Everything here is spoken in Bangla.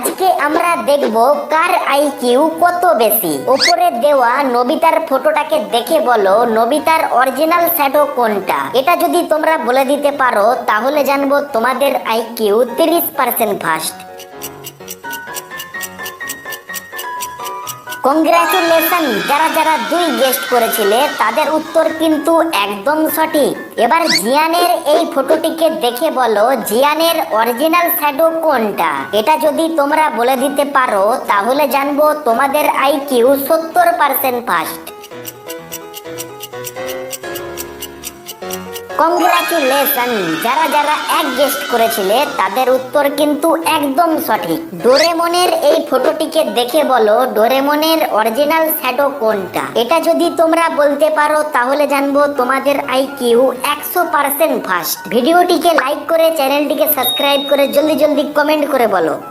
আজকে আমরা দেখব কার আইকিউ কত বেশি। উপরে দেওয়া নবিতার ফটোটাকে দেখে বলো নবিতার অরিজিনাল শ্যাডো কোনটা। এটা যদি তোমরা বলে দিতে পারো তাহলে জানবো তোমাদের আইকিউ 30% ফাস্ট। কংগ্রাচুলেশন, যারা যারা দুই গেস্ট করেছিলে তাদের উত্তর কিন্তু একদম সঠিক। এবার জিয়ানের এই ফটোটিকে দেখে বলো জিয়ানের অরিজিনাল শ্যাডো কোনটা। এটা যদি তোমরা বলে দিতে পারো তাহলে জানবো তোমাদের আইকিউ 70% ফাস্ট। কংগ্রাচুলেশন, যারা যারা এক গেস্ট করেছিলে তাদের উত্তর কিন্তু একদম সঠিক। ডোরেমনের এই ফটোটিকে দেখে বলো ডোরেমনের অরিজিনাল শ্যাডো কোনটা। এটা যদি তোমরা বলতে পারো তাহলে জানবো তোমাদের আইকিউ 100% ফাস্ট। ভিডিওটিকে লাইক করে চ্যানেলটিকে সাবস্ক্রাইব করে জলদি জলদি কমেন্ট করে বলো।